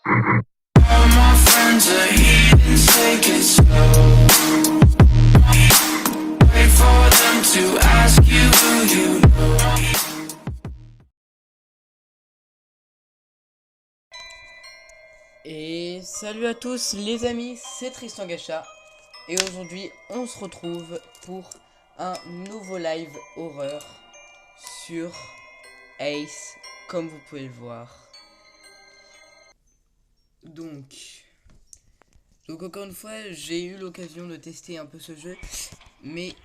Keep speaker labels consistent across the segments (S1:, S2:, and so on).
S1: All my friends are heathens, take it slow. Wait for them to ask you who you know.
S2: Et salut à tous les amis, c'est Tristan Gacha. Et aujourd'hui on se retrouve pour un nouveau live horreur sur Ace, comme vous pouvez le voir. Donc encore une fois, j'ai eu l'occasion de tester un peu ce jeu, mais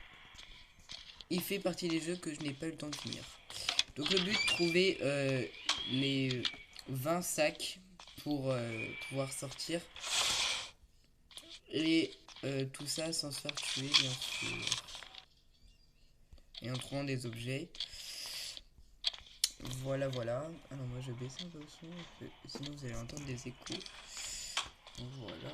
S2: il fait partie des jeux que je n'ai pas eu le temps de finir. Donc le but, trouver les 20 sacs pour pouvoir sortir. Et tout ça sans se faire tuer, bien sûr. Et en trouvant des objets. Voilà, voilà. Alors moi je baisse un peu le son, sinon vous allez entendre des échos. Voilà.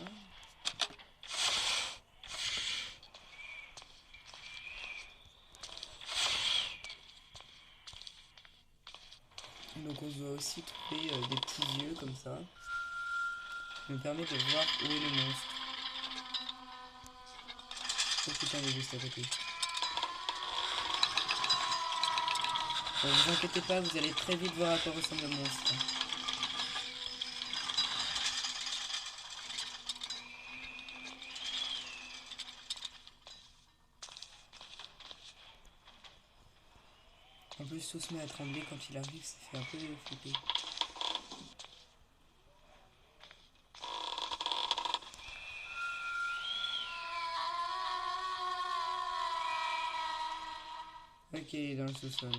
S2: Donc on doit aussi trouver des petits yeux comme ça. Ça me permet de voir où est le monstre. Oh putain, il est juste à côté. Ne vous inquiétez pas, vous allez très vite voir à quoi ressemble le monstre. En plus, tout se met à trembler quand il arrive, ça fait un peu flipper. Ok, il est dans le sous-sol.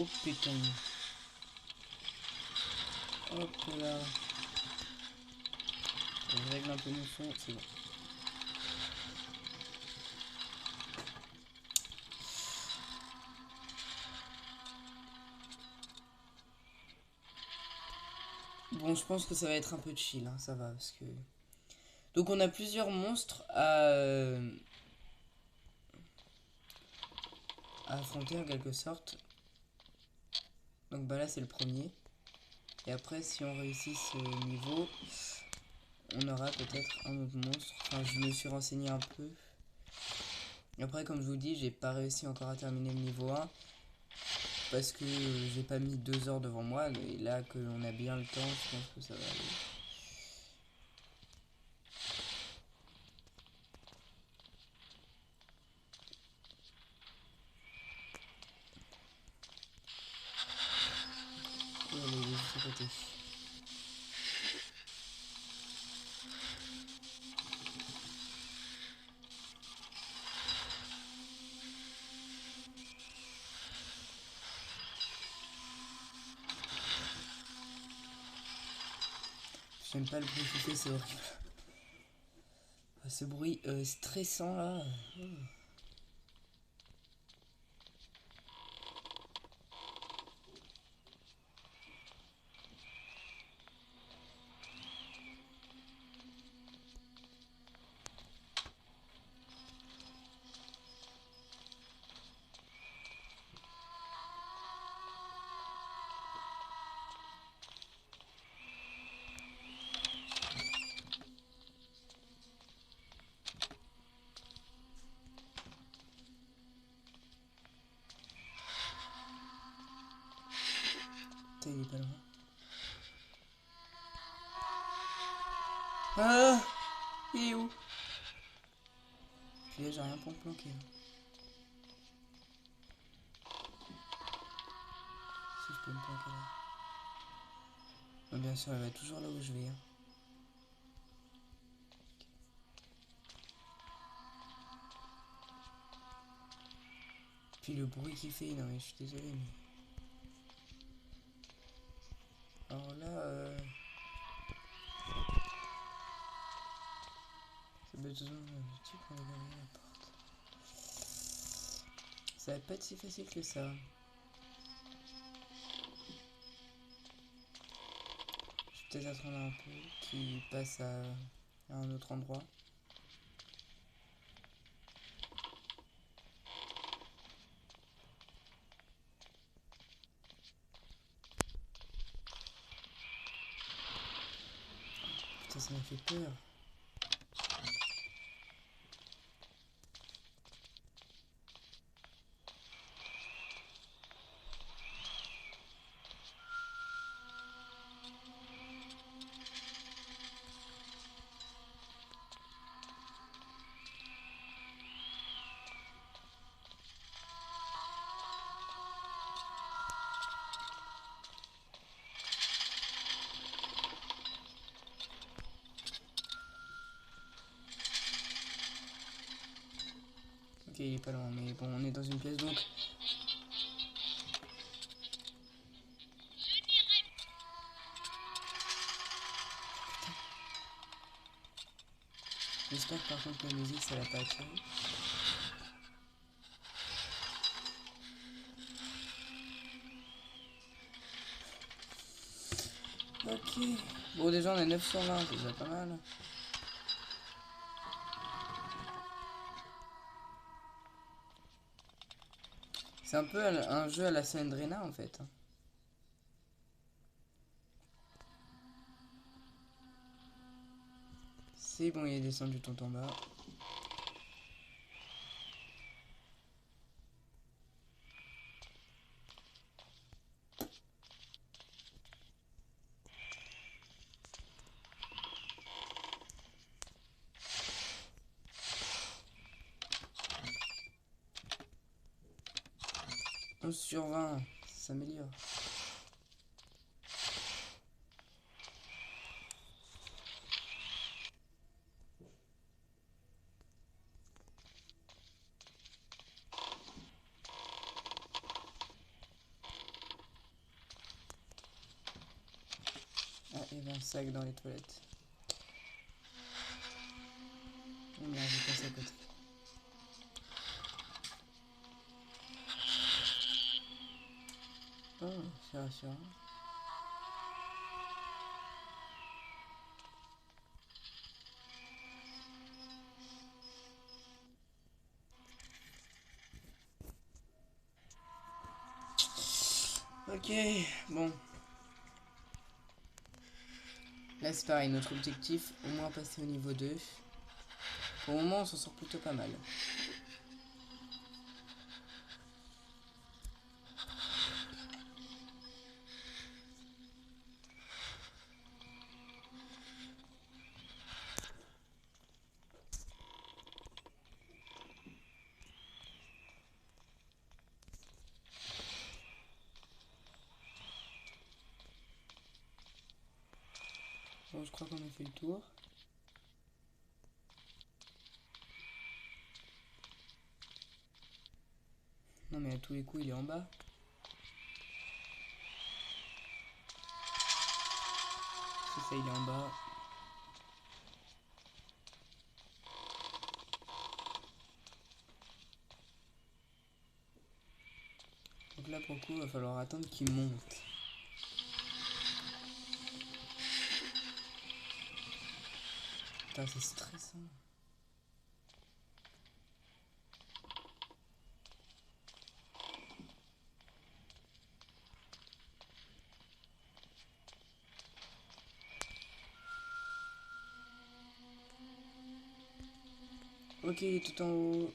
S2: Oh putain. Hop là. Je règle un peu mon son, c'est bon. Bon, je pense que ça va être un peu chill, hein, ça va, parce que... Donc on a plusieurs monstres à affronter en quelque sorte. Donc bah là c'est le premier. Et après si on réussit ce niveau, on aura peut-être un autre monstre. Enfin je me suis renseigné un peu. Après comme je vous dis, j'ai pas réussi encore à terminer le niveau 1. Parce que j'ai pas mis 2 heures devant moi. Et là que on a bien le temps, je pense que ça va aller. Oh, il est juste à côté. J'aime pas le bruit qu'il fait, c'est horrible. Ce bruit stressant là. Putain, il est pas loin. Ah, il est où? Puis là, j'ai rien pour me planquer. Si je peux me planquer là. Bon, bien sûr, elle va toujours là où je vais. Hein. Puis le bruit qu'il fait, non mais je suis désolé, mais... Alors là, c'est besoin d'un type pour regarder la porte. Ça va pas être si facile que ça. Je vais peut-être attendre un peu qu'il passe à un autre endroit. ça m'a fait peur. Ok, il est pas loin, mais bon, on est dans une pièce donc. J'espère par contre que la musique ça l'a pas attiré. Ok. Bon déjà on est 9 sur 20, c'est déjà pas mal. C'est un peu un jeu à la Sandrina en fait. C'est bon, il est descendu tout en bas. Sur 20, ça s'améliore. Ah, il y avait un sac dans les toilettes. Oh merde, j'ai passé à côté. Oh, c'est rassurant. Ok, bon. Là c'est pareil, notre objectif, au moins passer au niveau 2. Pour le moment on s'en sort plutôt pas mal. Bon, je crois qu'on a fait le tour. Non mais à tous les coups il est en bas. C'est ça, il est en bas. Donc là pour le coup il va falloir attendre qu'il monte. Putain c'est stressant. Ok, il est tout en haut.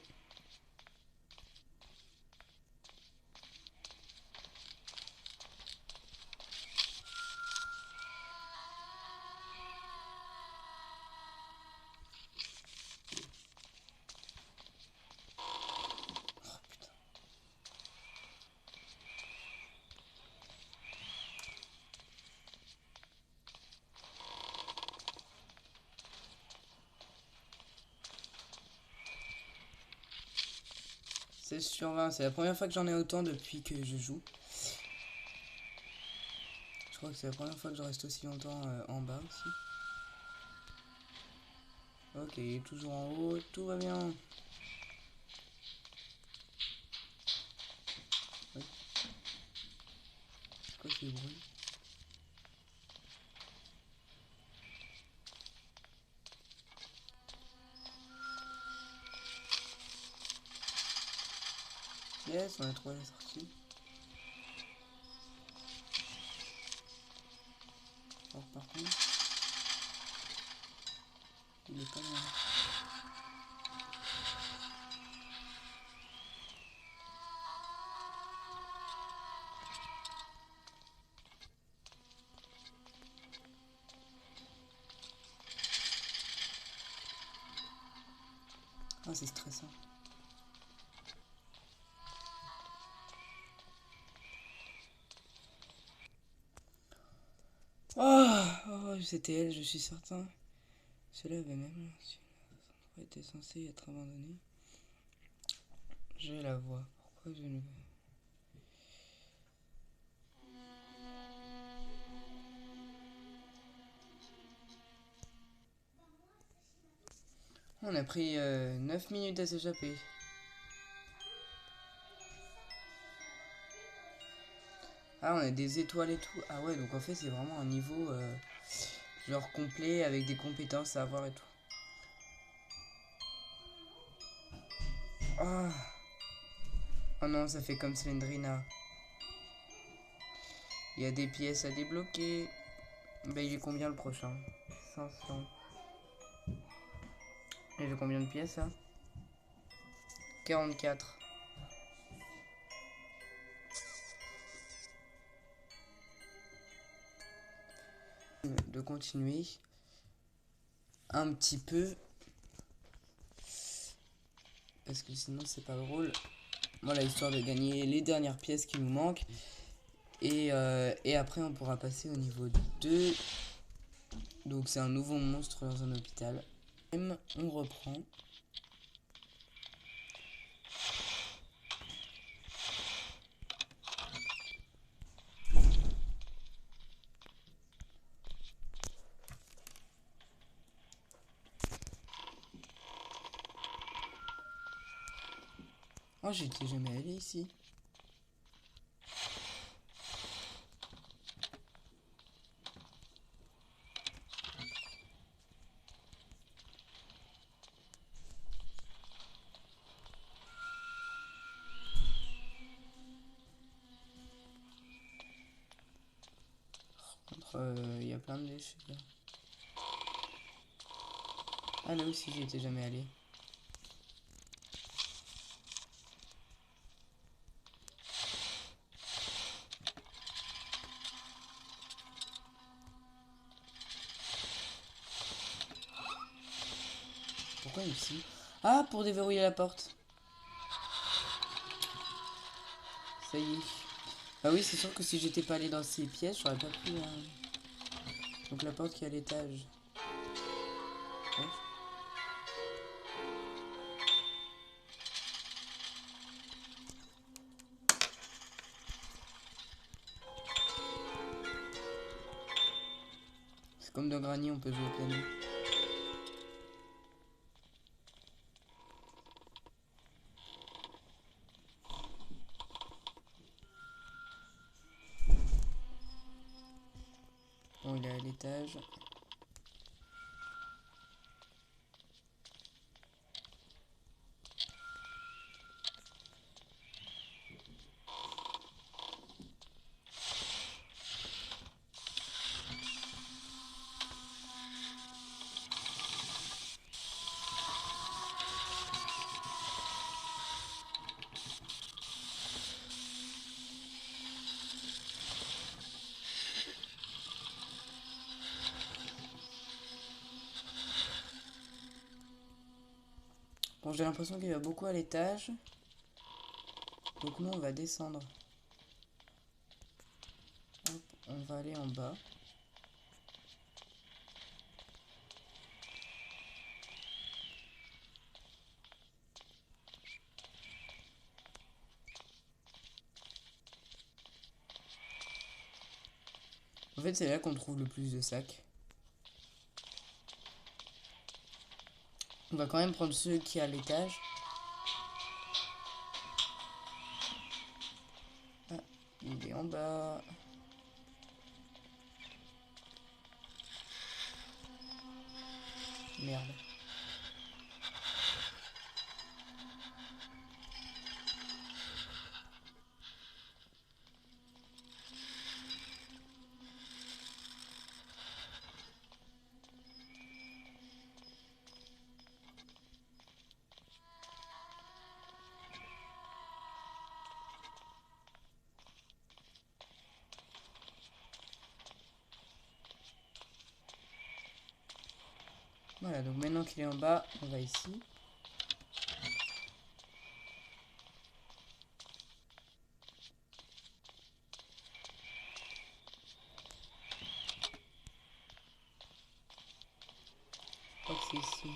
S2: C'est sur 20, c'est la première fois que j'en ai autant depuis que je joue. Je crois que c'est la première fois que je reste aussi longtemps en bas aussi. Ok, il est toujours en haut, tout va bien. Ouais. C'est quoi ce bruit? Yes, on a trouvé la sortie. Alors par contre... Il est pas loin. Ah, c'est stressant. Oh, c'était elle, je suis certain. Cela avait même été censé être abandonné. Je la vois. Pourquoi je ne... On a pris 9 minutes à s'échapper. Ah, on a des étoiles et tout. Ah ouais, donc en fait, c'est vraiment un niveau genre complet avec des compétences à avoir et tout. Ah. Oh non, ça fait comme Slendrina. Il y a des pièces à débloquer. Bah, il est combien le prochain? 500. Il fait combien de pièces, ça? 44. De continuer un petit peu. Parce que sinon, c'est pas drôle. Voilà, histoire de gagner les dernières pièces qui nous manquent. Et après, on pourra passer au niveau 2. Donc, c'est un nouveau monstre dans un hôpital. On reprend. Oh, j'étais jamais allé ici. Il y a plein de déchets là. Ah, là aussi, j'y étais jamais allé. Pourquoi ici? Ah, pour déverrouiller la porte. Ça y est. Ah oui, c'est sûr que si j'étais pas allé dans ces pièces, j'aurais pas pu... Donc la porte qui est à l'étage. Ouais. C'est comme dans Granny, on peut jouer au piano. Bon, il est à l'étage. Bon, j'ai l'impression qu'il y a beaucoup à l'étage. Donc nous, on va descendre. Hop, on va aller en bas. En fait, c'est là qu'on trouve le plus de sacs. On va quand même prendre ceux qui à l'étage. Ah, il est en bas. Merde. Voilà, donc maintenant qu'il est en bas, on va ici. Je crois que c'est ici.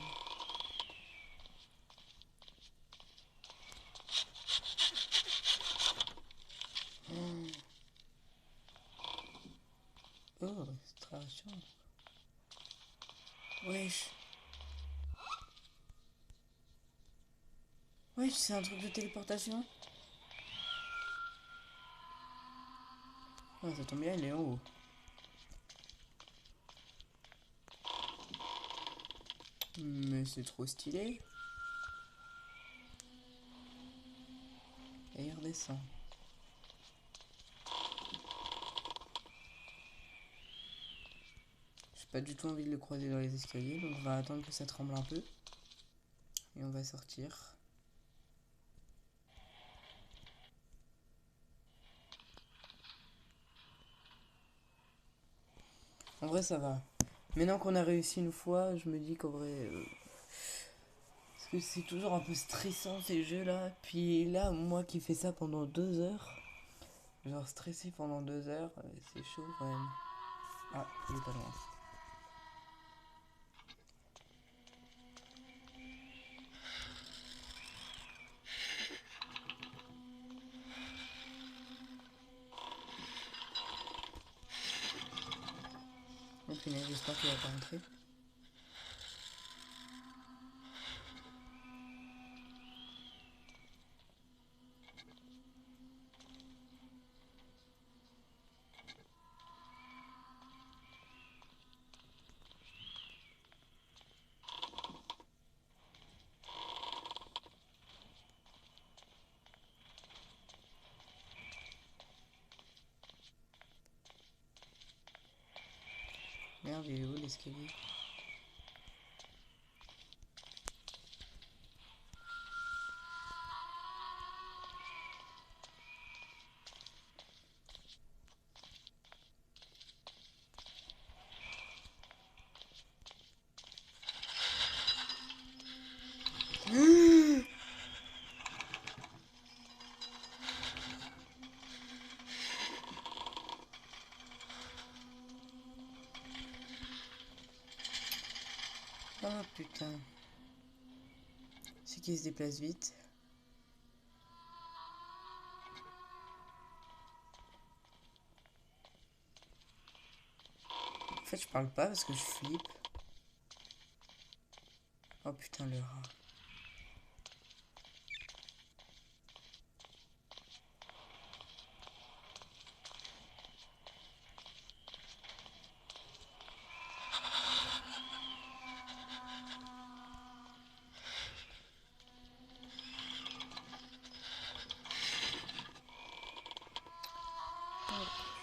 S2: Oh, c'est très rassurant. Wesh. Wesh, c'est un truc de téléportation. Oh, ça tombe bien, il est en haut. Mais c'est trop stylé. Et il redescend. J'ai pas du tout envie de le croiser dans les escaliers, donc on va attendre que ça tremble un peu. Et on va sortir. En vrai, ça va. Maintenant qu'on a réussi une fois, je me dis qu'en vrai... parce que c'est toujours un peu stressant ces jeux-là. Puis là, moi qui fais ça pendant 2 heures... Genre stressé pendant 2 heures, c'est chaud quand même. Ah, il est pas loin. Oh punaise, j'espère qu'il va pas rentrer. Merde, il est où l'escalier? Oh putain. C'est qu'il se déplace vite. En fait, je parle pas parce que je flippe. Oh putain, le rat.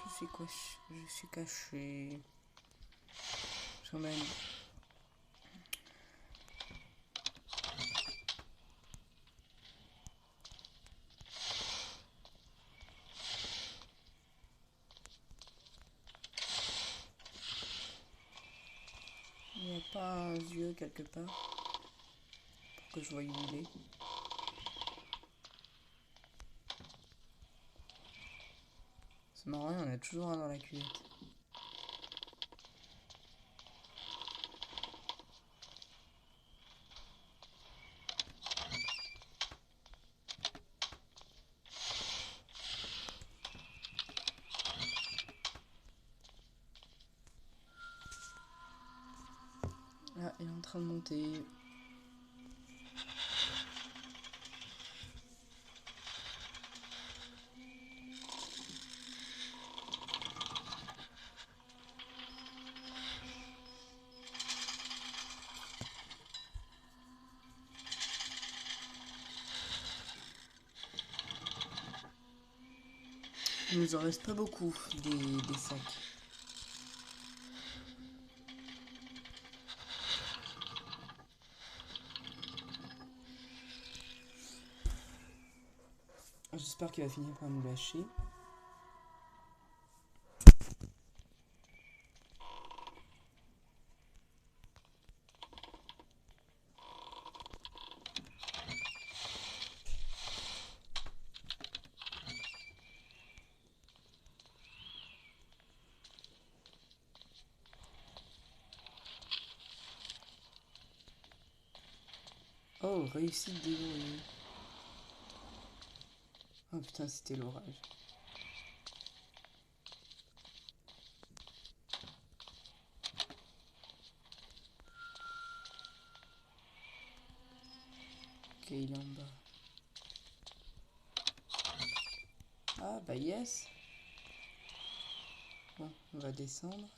S2: Je suis quoi? Je suis caché. J'emmène. Il n'y a pas un yeux quelque part pour que je voie où il est. C'est marrant, il y en a toujours un dans la cuvette. Ah, il est en train de monter. Il nous en reste pas beaucoup des sacs. J'espère qu'il va finir par nous lâcher. Oh, réussite déverrouillée. Oh putain, c'était l'orage. Ok, il est en bas. Ah, bah yes. Bon, on va descendre.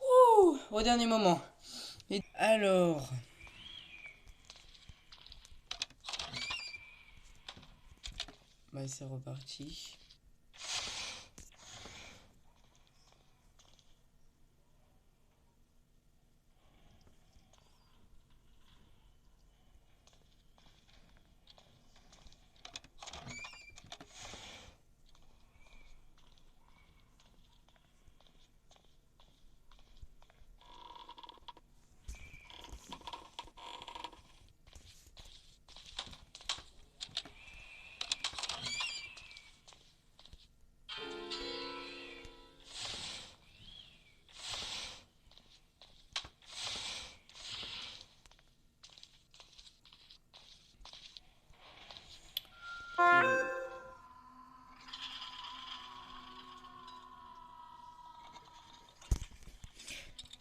S2: Ouh, au dernier moment. Et alors... Bah, c'est reparti.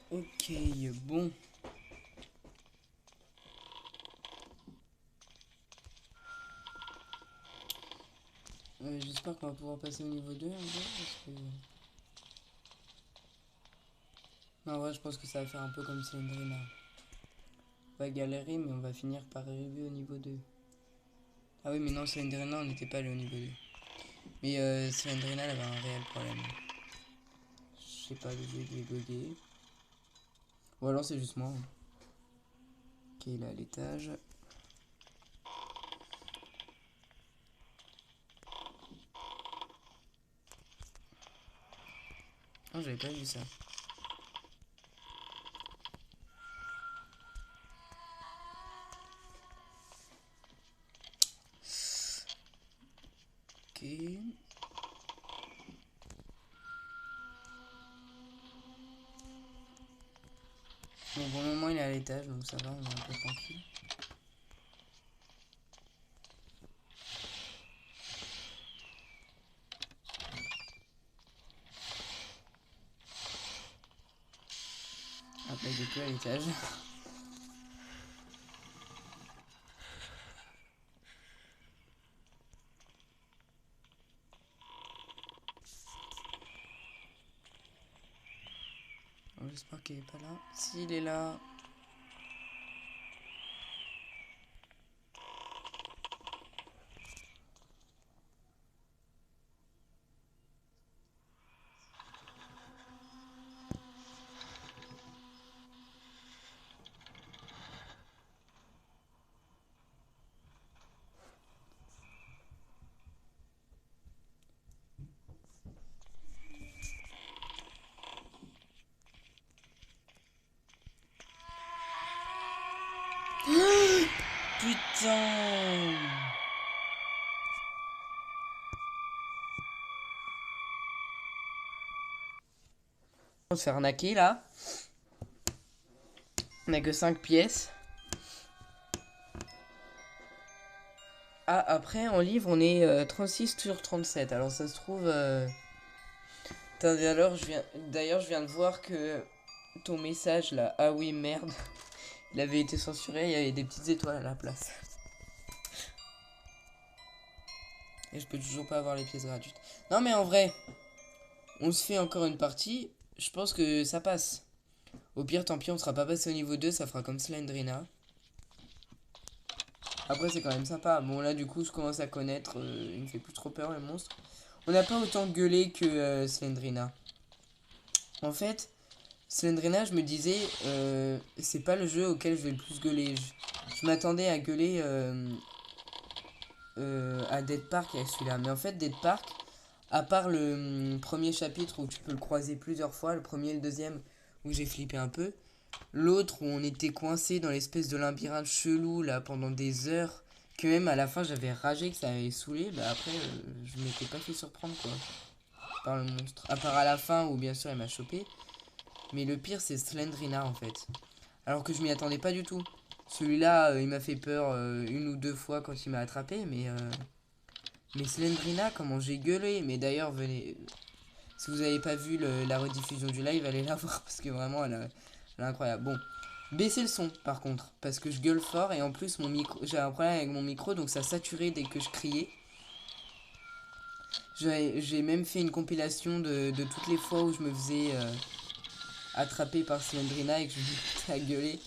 S2: Ok, bon. J'espère qu'on va pouvoir passer au niveau 2 un peu, parce que... Non, en vrai, je pense que ça va faire un peu comme Cylindrina. On va galérer, mais on va finir par arriver au niveau 2. Ah oui, mais non, Cylindrina, on n'était pas allé au niveau 2. Mais Cylindrina, elle avait un réel problème. Je sais pas, le jeu il est bugué. Ou alors c'est juste moi. Hein. Ok, il est à l'étage. Oh, j'avais pas vu ça. Ok. Bon, pour le moment, il est à l'étage, donc ça va, on est un peu tranquille. Ah, bah, il est plus à l'étage. Bon, j'espère qu'il est pas là. S'il est là... Putain! On se fait arnaquer là. On a que 5 pièces. Ah, après en livre on est 36 sur 37. Alors ça se trouve. D'ailleurs, je viens de voir que ton message là. Ah oui, merde. Il avait été censuré. Il y avait des petites étoiles à la place. Et je peux toujours pas avoir les pièces gratuites. Non, mais en vrai, on se fait encore une partie. Je pense que ça passe. Au pire, tant pis, on sera pas passé au niveau 2. Ça fera comme Slendrina. Après, c'est quand même sympa. Bon, là, du coup, je commence à connaître. Il me fait plus trop peur, le monstre. On n'a pas autant gueulé que Slendrina. En fait, Slendrina, je me disais, c'est pas le jeu auquel je vais le plus gueuler. Je m'attendais à gueuler à Dead Park avec celui-là. Mais en fait, Dead Park, à part le premier chapitre où tu peux le croiser plusieurs fois, le premier et le deuxième, où j'ai flippé un peu, L'autre où on était coincé dans l'espèce de labyrinthe chelou là pendant des heures, que même à la fin j'avais ragé, que ça avait saoulé, bah après je m'étais pas fait surprendre quoi par le monstre. À part à la fin où bien sûr il m'a chopé. Mais le pire c'est Slendrina en fait. Alors que je m'y attendais pas du tout. Celui-là il m'a fait peur une ou deux fois quand il m'a attrapé, mais Slendrina comment j'ai gueulé. Mais d'ailleurs venez, si vous avez pas vu la rediffusion du live, allez la voir parce que vraiment elle est incroyable. Bon, baissez le son par contre parce que je gueule fort et en plus mon micro, j'ai un problème avec mon micro donc ça saturait dès que je criais. J'ai même fait une compilation de toutes les fois où je me faisais attraper par Slendrina et que je me mettais à gueuler.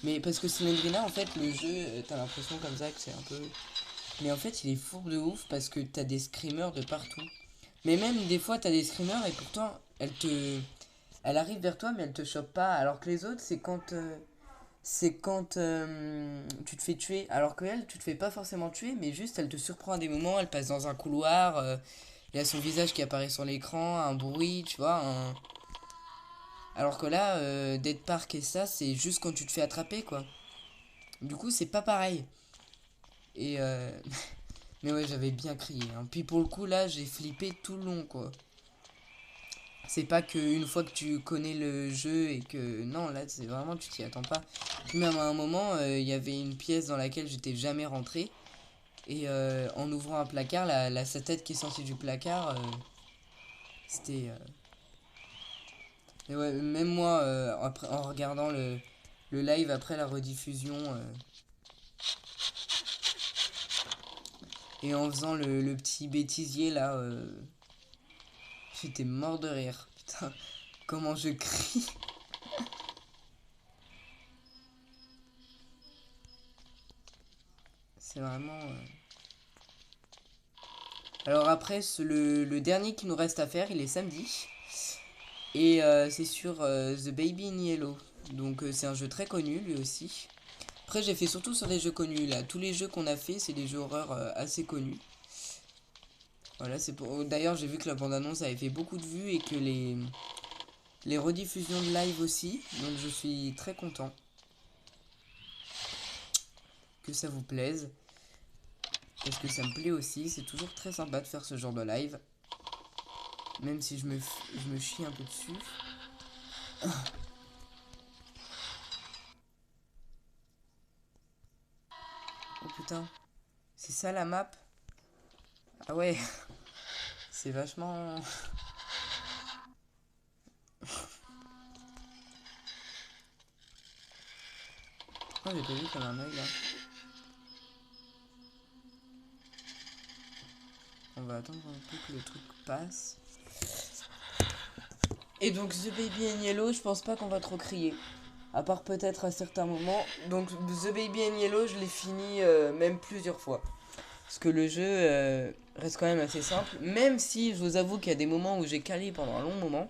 S2: Mais parce que Slendrina, en fait, le jeu, t'as l'impression comme ça que c'est un peu. Mais en fait, il est fourbe de ouf parce que t'as des screamers de partout. Mais même des fois, t'as des screamers et pourtant, elle arrive vers toi, mais elle te chope pas. Alors que les autres, c'est quand tu te fais tuer. Alors que elle, tu te fais pas forcément tuer, mais juste elle te surprend à des moments. Elle passe dans un couloir, il y a son visage qui apparaît sur l'écran, un bruit, tu vois. Alors que là, Dead Park et ça, c'est juste quand tu te fais attraper, quoi. Du coup, c'est pas pareil. Et mais ouais, j'avais bien crié, hein. Puis pour le coup, là, j'ai flippé tout le long, quoi. C'est pas qu'une fois que tu connais le jeu et que... Non, là, c'est vraiment, tu t'y attends pas. Puis même à un moment, il y avait une pièce dans laquelle j'étais jamais rentré. Et en ouvrant un placard, sa tête qui est sortie du placard, c'était... Et ouais, même moi, après, en regardant le live après la rediffusion, et en faisant le petit bêtisier là, j'étais mort de rire. Putain, comment je crie. C'est vraiment... Alors après, le dernier qui nous reste à faire, il est samedi. Et c'est sur The Baby in Yellow. Donc c'est un jeu très connu lui aussi. Après j'ai fait surtout sur des jeux connus là. Tous les jeux qu'on a fait, c'est des jeux horreur assez connus. Voilà, c'est pour... D'ailleurs j'ai vu que la bande-annonce avait fait beaucoup de vues et que les rediffusions de live aussi. Donc je suis très content que ça vous plaise. Parce que ça me plaît aussi. C'est toujours très sympa de faire ce genre de live. Même si je me chie un peu dessus. Oh putain. C'est ça la map? Ah ouais. C'est vachement... Oh, j'ai pas vu qu'il y avait un oeil là. On va attendre un peu que le truc passe. Et donc The Baby in Yellow, je pense pas qu'on va trop crier. À part peut-être à certains moments. Donc The Baby in Yellow, je l'ai fini même plusieurs fois. Parce que le jeu reste quand même assez simple. Même si je vous avoue qu'il y a des moments où j'ai calé pendant un long moment.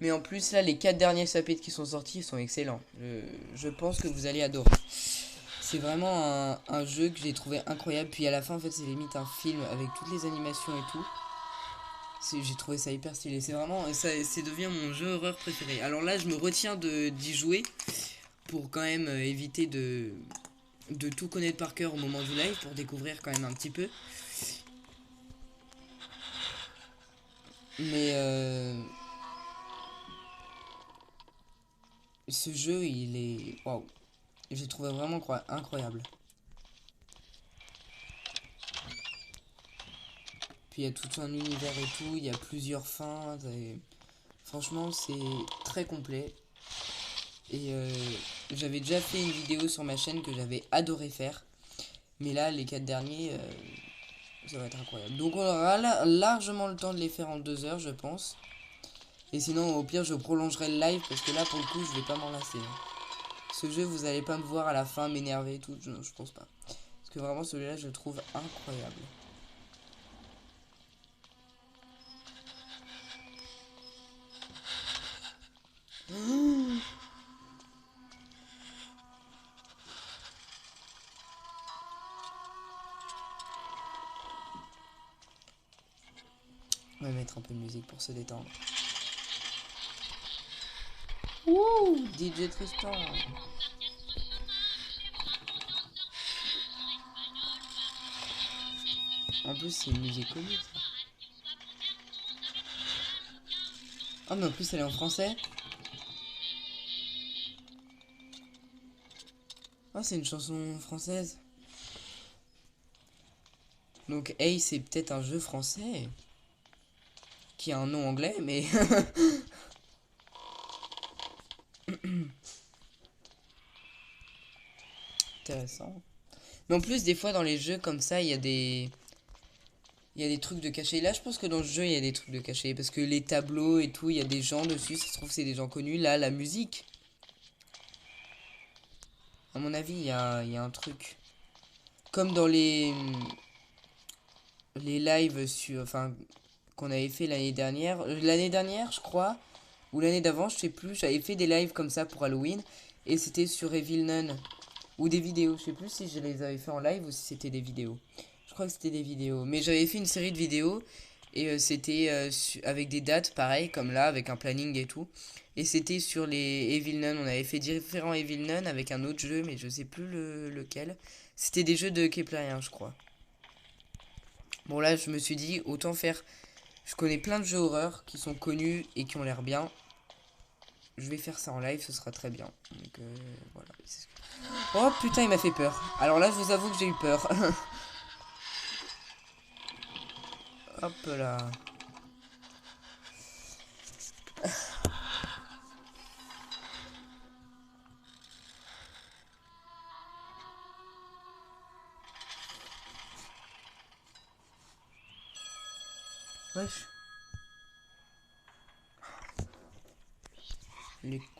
S2: Mais en plus là, les 4 derniers chapitres qui sont sortis sont excellents. Je pense que vous allez adorer. C'est vraiment un jeu que j'ai trouvé incroyable. Puis à la fin, en fait, c'est limite un film avec toutes les animations et tout. J'ai trouvé ça hyper stylé. C'est vraiment, ça, c'est devient mon jeu horreur préféré. Alors là, je me retiens d'y jouer pour quand même éviter de tout connaître par cœur au moment du live pour découvrir quand même un petit peu. Mais ce jeu, il est waouh. J'ai trouvé vraiment incroyable. Puis il y a tout un univers et tout. Il y a plusieurs fins. Franchement, c'est très complet. Et j'avais déjà fait une vidéo sur ma chaîne que j'avais adoré faire. Mais là, les 4 derniers, ça va être incroyable. Donc on aura largement le temps de les faire en 2 heures, je pense. Et sinon, au pire, je prolongerai le live parce que là, pour le coup, je vais pas m'en lasser. Ce jeu, vous allez pas me voir à la fin m'énerver et tout. Je pense pas. Parce que vraiment, celui-là, je le trouve incroyable. On va mettre un peu de musique pour se détendre. Wouh, DJ Tristan. En plus, c'est une musique connue, ça. Ah, mais en plus, elle est en français. Ah, c'est une chanson française. Donc, Hey, c'est peut-être un jeu français qui a un nom anglais, mais intéressant. Mais en plus, des fois, dans les jeux comme ça, il y a des trucs de cachés. Là, je pense que dans le jeu, il y a des trucs de cachés. Parce que les tableaux et tout, il y a des gens dessus. Ça se trouve, c'est des gens connus. Là, la musique. À mon avis, il y a un truc. Comme dans les lives sur, enfin, qu'on avait fait l'année dernière. L'année dernière, je crois. Ou l'année d'avant, je sais plus. J'avais fait des lives comme ça pour Halloween. Et c'était sur Evil Nun. Ou des vidéos. Je sais plus si je les avais fait en live ou si c'était des vidéos. Je crois que c'était des vidéos. Mais j'avais fait une série de vidéos. Et c'était avec des dates, pareil, comme là, avec un planning et tout. Et c'était sur les Evil Nun. On avait fait différents Evil Nun avec un autre jeu, mais je sais plus lequel. C'était des jeux de Keplerian, je crois. Bon, là, je me suis dit, autant faire. Je connais plein de jeux horreur qui sont connus et qui ont l'air bien. Je vais faire ça en live, ce sera très bien. Donc, voilà. Oh putain, il m'a fait peur. Alors là, je vous avoue que j'ai eu peur. Hop là. Wesh. L'écouter.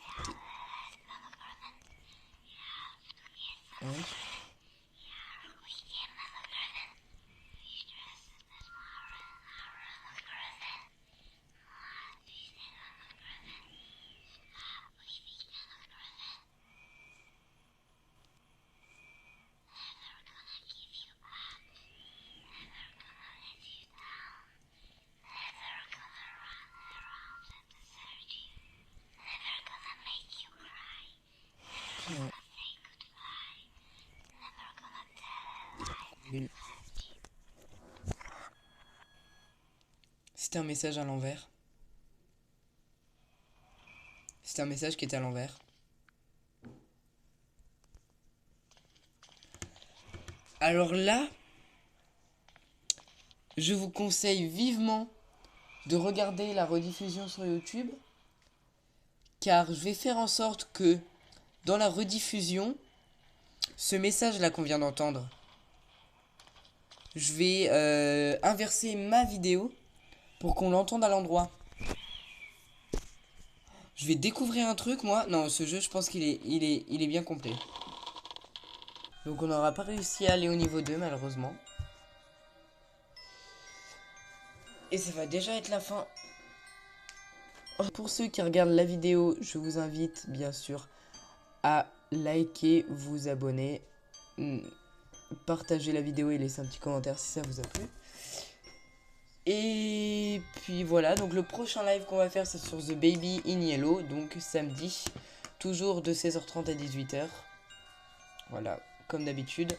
S2: Ouais. Ouais. C'était un message à l'envers. C'était un message qui était à l'envers. Alors là, je vous conseille vivement de regarder la rediffusion sur YouTube. Car je vais faire en sorte que dans la rediffusion, ce message-là qu'on vient d'entendre, je vais inverser ma vidéo pour qu'on l'entende à l'endroit. Je vais découvrir un truc, moi. Non, ce jeu, je pense qu'il est bien complet. Donc on n'aura pas réussi à aller au niveau 2, malheureusement. Et ça va déjà être la fin. Pour ceux qui regardent la vidéo, je vous invite, bien sûr, à liker, vous abonner, partager la vidéo et laisser un petit commentaire si ça vous a plu. Et puis voilà, donc le prochain live qu'on va faire, c'est sur The Baby in Yellow, donc samedi, toujours de 16h30 à 18h. Voilà, comme d'habitude.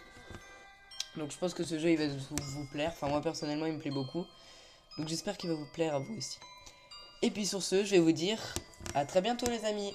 S2: Donc je pense que ce jeu, il va vous plaire. Enfin, moi, personnellement, il me plaît beaucoup. Donc j'espère qu'il va vous plaire à vous aussi. Et puis sur ce, je vais vous dire à très bientôt les amis.